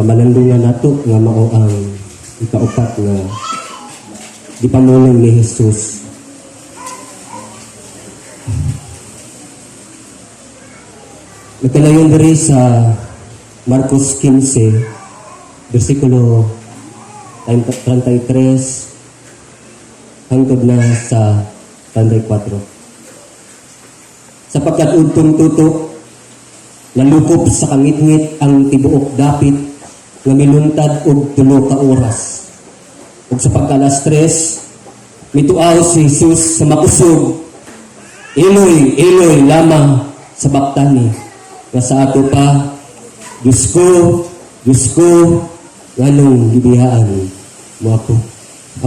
Kamanandungan nato nga mao ang ikaupat nga di pamulong ni Jesus. Nagkalayon diri sa Marcos 15, versikulo 33 hangtod na sa 34. Sapagkat udtong tutok, nalukop sa kangit-ngit ang tibuok dapit nga miluntad og 3 ka oras. Ug sa pagkalas 3, mituaw si Jesus sa makusog, Eloy, Eloy, lama sabachthani. Nga sa ato pa, Diyos ko, nganong gibihaan mo ako.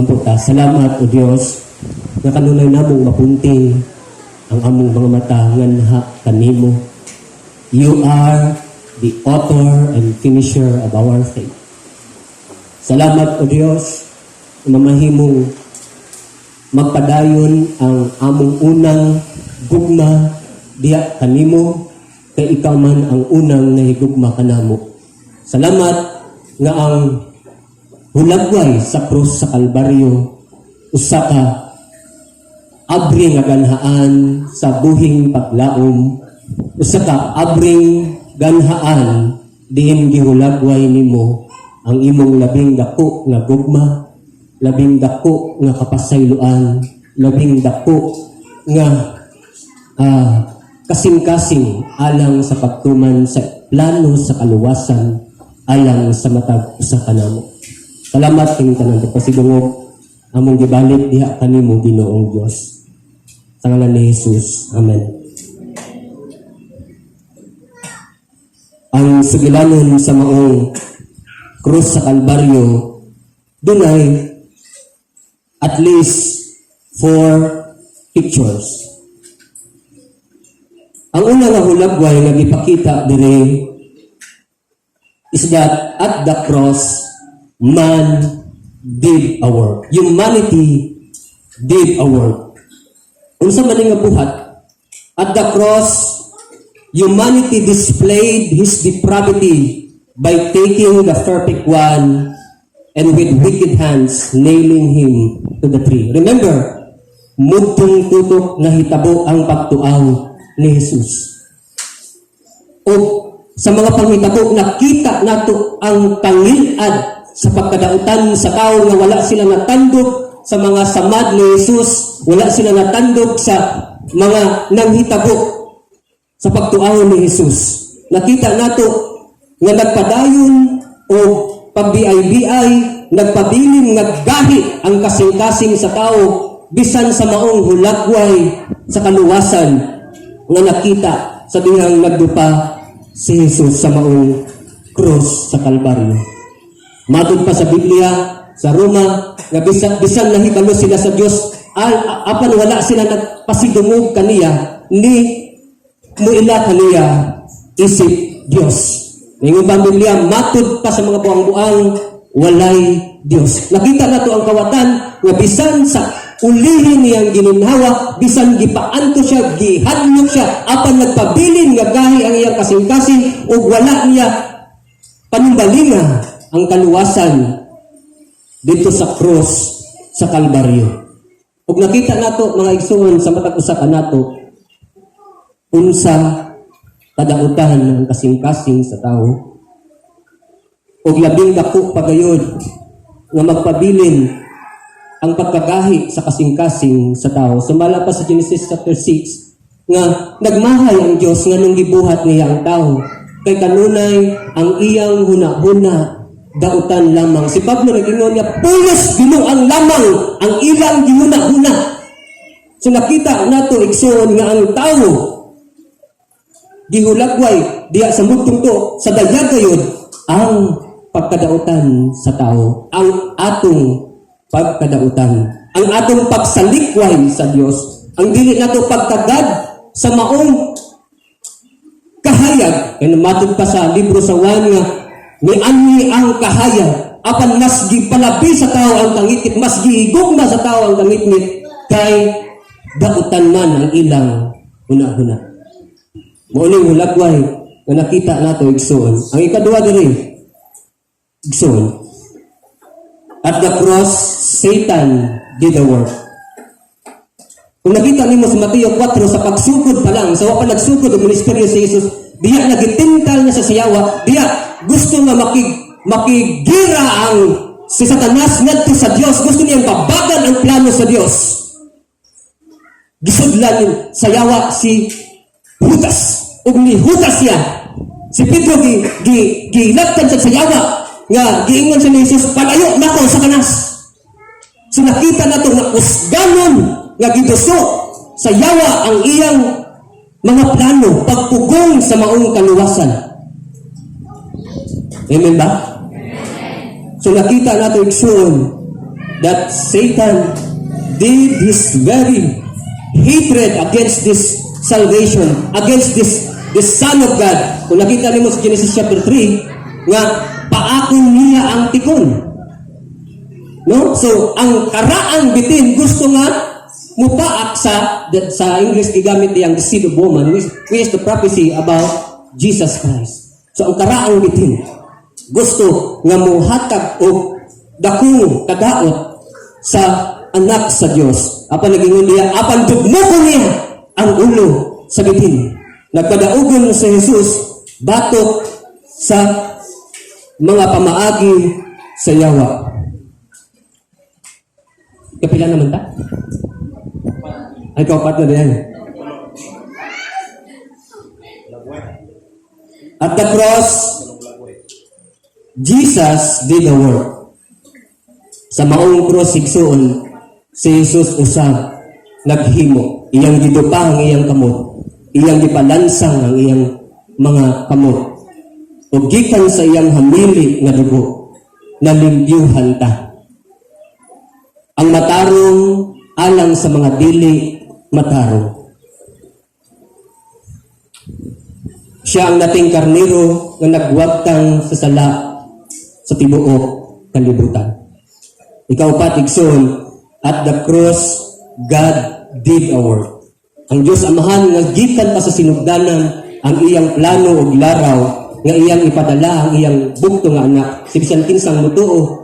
Amputa, salamat o Diyos, nga kanunay namong mapunting ang among mga mata nganha kanimo. You are the author and finisher of our faith. Salamat o Diyos, mamahimong magpadayon ang among unang gugma diya kanimo, kay ikaw man ang unang nahigugma kanamo. Salamat nga ang hulagway sa krus sa Kalbaryo usa ka abring nga ganhaan sa buhing paglaom, usa ka abring ganhaan diin gihulagway nimo ang imong labing dako nga gugma, labing dako nga kapasayloan, labing dako nga kasing-kasing alang sa pagtuman sa plano sa kaluwasan alang sa matag usa kanamo. Salamat king tanan pasidungog among gibalik diha kanimo Ginoong Dios. Sa ngalan ni Jesus. Amen. Ang sugilanon sa maong krus sa Kalbaryo dunay at least 4 pictures. Ang una nga hulagway nga gipakita diri is that at the cross, man did a work. Humanity did a work. Unsa man nga buhat, at the cross, humanity displayed his depravity by taking the perfect one and with wicked hands nailing him to the tree. Remember, mudtong tutok na hitabo ang pagtuaw ni Jesus. O sa mga panghitabo, nakita nato ang kangilad sa pagkadautan sa tao nga wala sila natandog sa mga samad ni Jesus, wala sila natandog sa mga nanghitabo sa pagtuaw ni Jesus. Nakita nato nga nagpadayon o pagbiay-biay, nagpabilin, naggahi ang kasing-kasing sa tao bisan sa maong hulagway sa kaluwasan nga nakita sa dihang nagdupa si Jesus sa maong krus sa Kalbaryo. Matod pa sa Biblia, sa Roma, nga bisan nahibalo sila sa Dios, apan wala sila nagpasidungog kaniya, ni muila kaniya isip Dios. Ngayon ba Biblia, matod pa sa mga buang-buang, walay Dios. Nakita nato ang kawatan nga bisan sa ulihin niyang gininhawa, bisan gipaanto siya, gihadlok siya, apan nagpabilin nga gahi ang iyang kasing-kasing ug wala niya panumbalinga ang kaluwasan dito sa cross sa Kalbaryo. Ug nakita nato mga igsoon sa matag usa ka nato unsa kadautan ng kasing-kasing sa tao ug labing dako pagayod nga magpabilin ang pagkagahi sa kasing-kasing sa tao. Sumala pa sa Genesis chapter 6 nga nagmahay ang Dios nga nung gibuhat niya ang tao. Kay kanunay ang iyang huna-huna dautan lamang. Si Pablo nag-ingon niya, pulos binuang lamang ang ilang gihuna-huna. So nakita nato igsoon nga ang tao gihulagway diya sa mudtong sa dayag gayud ang pagkadautan sa tao, ang atong pagkadautan, ang atong pagsalikway sa Dios, ang dili nato pagkagad sa maong kahayag. Kaya matod pa sa libro sa 1 nga mianhi ang kahayag, apan mas gipalabi sa tao ang tangitngit, mas gihigugma sa tao ang tangitngit kay dautan man ang ilang huna-huna. Mao ning hulagway nga nakita nato igsoon. Ang ikaduha diri, Igsoon. At the cross, Satan did the work. Kung nakita nimo sa Mateo 4, sa pagsugod pa lang, sa wapa nagsugod ang ministeryo si Jesus, diya nagitintal na sa sayawa, diya gusto nga makigira ang si Satanas ngadto sa Dios, gusto niyang babagan ang plano sa Dios. Gisudlan sayawa si Judas, ug ni Judas siya. Si Pedro gilaptan sa sayawa nga giingon siya ni Jesus, palayo nako sa kanas. So nakita nato nga usganon nga giduso sa yawa ang iyang mga plano pagpugong sa maong kaluwasan. Amen ba? So nakita nato igsoon that Satan did his very hatred against this salvation, against this Son of God. Kung nakita nimo sa Genesis chapter 3 nga paakon niya ang tikon. No? So ang karaang bitin gusto nga mupaak sa English gigamit niyang the seed of woman, which is the prophecy about Jesus Christ. So ang karaang bitin gusto nga muhatag og dakong kadaot sa anak sa Dios. Apan nagingon niya, apan tugmokon niya ang ulo sa bitin. Nagkadaugon sa Jesus batok sa mga pamaagi sa yawa. Kapila naman ta? Ay, kaupat na din. At the cross, Jesus did the work. Sa maong cross, sigsoon, si Jesus usab, naghimo. Iyang gidupang ang iyang kamot. Iyang gipalansang ang iyang mga kamot. O gikan sa iyang hamili nga dugo, nalimbyuhan ta. Ang matarong alang sa mga dili matarong. Siya ang dating karnero nga nagwagtang sa sala sa tibuok kalibutan. Ikaw pa, tigsoon, at the cross, God did a work. Ang Diyos Amahan nga gikan pa sa sinugdanan ang iyang plano og laraw nga iyang ipadala ang iyang bugto nga anak. Si bisan kinsang mutuo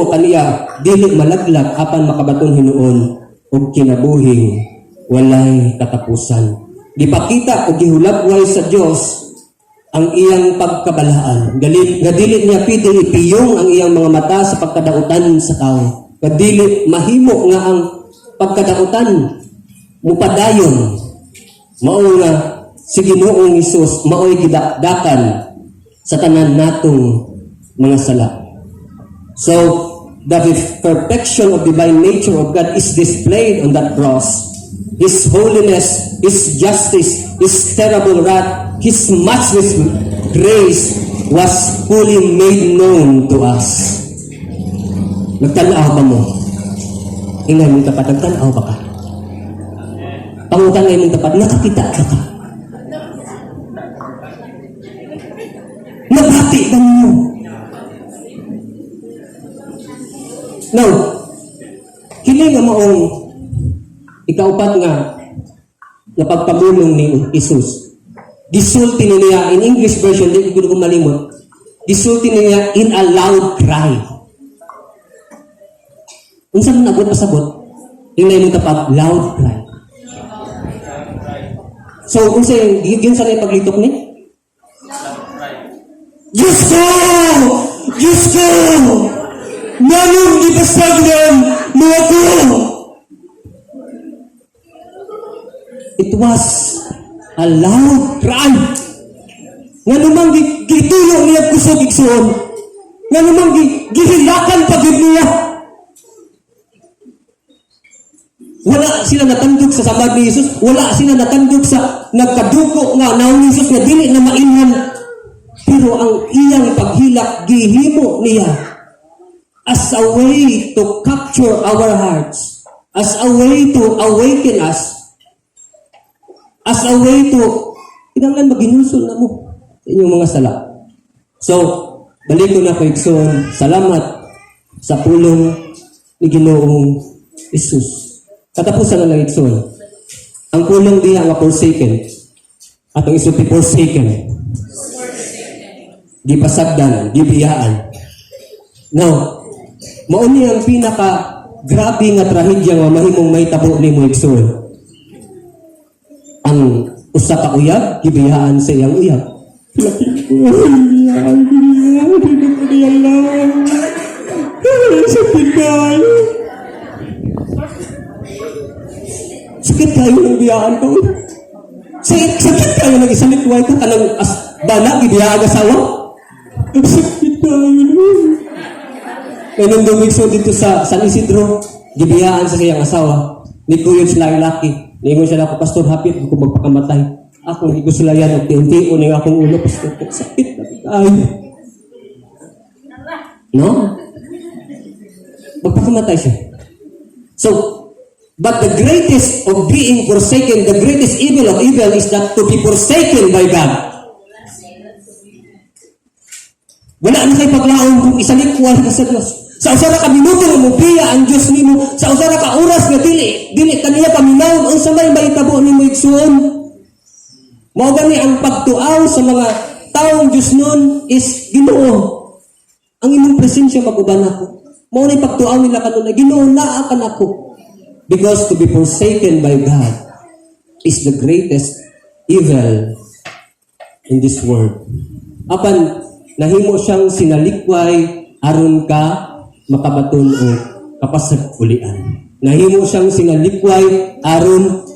kaniya dili malaglag apan makabaton hinuon og kinabuhing walay katapusan. Gipakita og gihulagway sa Dios ang iyang pagkabalaan. Nga dili niya pwede ipiyong ang iyang mga mata sa pagkadautan sa tao. Nga dili mahimo nga ang pagkadautan mupadayon. Mao nga si Ginoong Hesus maoy gidakdakan sa tanan natong mga sala. So, the perfection of divine nature of God is displayed on that cross. His holiness, His justice, His terrible wrath, His matchless grace was fully made known to us. Nagtanaw ba mo? Ingay mong tapat, nagtanaw ba ka? Pangutan ngayon mong tapat, nakakita ka ka. Nabati ka mo. Now, kini nga maong ikaupat nga napagpamulong ni Jesus. Gisulti niya, in English version, hindi ko malimot, gisulti niya in a loud cry. Kung saan nabot pasabot, tingnan mo tapat, loud cry. So, kung saan, yun saan yung paglitok ni? Diyos ko! Diyos ko! Nanong ipasagdan mo ako! It was a loud cry. Nga namang gitulong niya kusog igsoon. Nga namang gihilakan pagod niya. Wala sila natandog sa sabad ni Jesus. Wala sila natandog sa nagkaduko nga naong ni Jesus nga dili na mainhan. Pero ang iyang paghilak, gihimo niya as a way to capture our hearts, as a way to awaken us, as a way to kinanglan maginulsol na mo sa inyong mga sala. So, balik ko na kay Ikson, salamat sa pulong ni Ginoong Jesus. Katapusan na lang Ikson. Ang pulong diya nga forsaken. At ang isulti forsaken. gipasagdan, gibiyaan. Now, mao ni ang pinaka grabe nga trahedya nga mahimong may tabo nimo igsoon. Ang usa ka uyab gibiyaan sa iyang uyab. Sakit kayo ng biyaan ko. Sakit kayo ng isang litway ka kanang bala gibiyaan asawa. Sakit kayo. Kaya nung dumigso dito sa San Isidro, gibiyaan sa siyang asawa. Ni ko yun sila laki. Ningon siya ako, Pastor, happy ako magpakamatay. Ako, hindi ko sila yan. Unti-unti ng akong ulo, Pastor. Sakit na tayo. No? Magpakamatay siya. So, but the greatest of being forsaken, the greatest evil of evil is that to be forsaken by God. Wala na kayo paglaong kung isalikwan ka sa Diyos. Sa usara ka minuto nga mubiya ang Diyos nimo, sa usara ka oras nga dili kaniya paminaw ang samay mahitabo nimo igsuon. Mao gani ang pagtuaw sa mga taong Diyos nun is Ginoo. Ang imong presensya maguban ako. Mao ni pagtuaw nila kanunay, Ginoo naa kan ako. Because to be forsaken by God is the greatest evil in this world. Apan nahimo siyang sinalikway aron ka makabaton o kapasag-ulian. Nahimo siyang sinalikway aron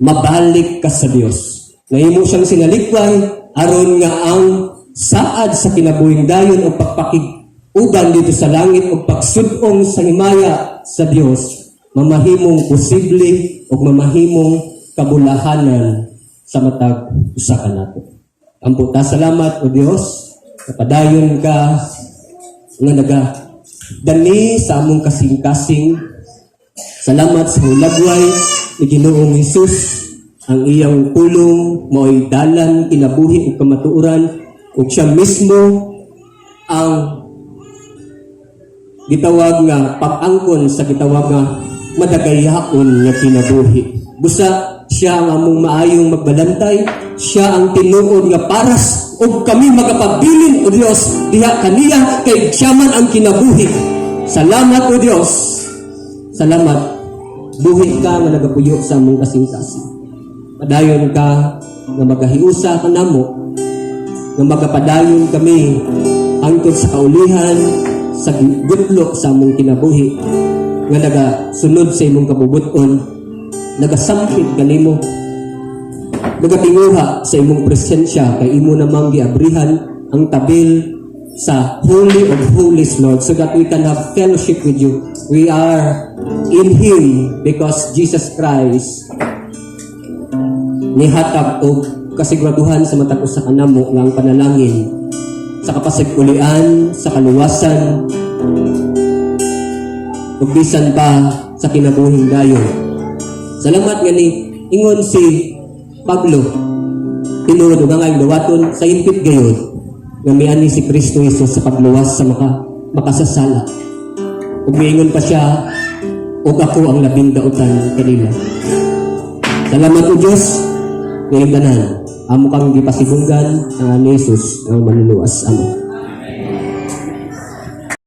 mabalik ka sa Dios. Nahimo siyang sinalikway aron nga ang saad sa kinabuhing dayon o pagpakig-uban dito sa langit o pagsudong sa himaya sa Dios mamahimong posible o mamahimong kabulahanan sa matag usa ka nato. Ampo ta salamat o Dios napadayon ka nga naga dani sa among kasing-kasing. Salamat sa hulagway ni Ginoong Hesus. Ang iyang tulong mao'y dalan, kinabuhi ug kamatuoran ug siya mismo ang gitawag nga pag-angkon sa gitawag nga madagayhaon nga kinabuhi. Busa siya ang among maayong magbalantay, siya ang tinuod nga paras ug kami magapabilin o Dios diha kaniya kay siya man ang kinabuhi. Salamat o Dios. Salamat. Buhi ka nga nagapuyo sa among kasing-kasing. Padayon ka nga magahiusa ka namo nga magapadayon kami angtod sa kaulihan sa gutlo sa among kinabuhi nga nagasunod sa imong kabubuton, nagasampit kanimo, nagatinguha sa imong presensya kay imo namang giabrihan ang tabil sa Holy of Holies, Lord, so that we can have fellowship with you. We are in Him because Jesus Christ nihatag o kasiguraduhan sa matag usa ka namo nga ang panalangin sa kapasig-ulian, sa kaluwasan, ug bisan pa sa kinabuhing dayon. Salamat nga ni ingon si Pablo, tinurod ug ang dawaton sa impit gayud nga miani si Kristo Jesus sa pagluwas sa makasasala. Ug miingon pa siya, ug ako ang labing dautan kanila. Salamat o Diyos, ngayon tanan, amo kang gipasigunggan ang Jesus ang manluwas. Amen.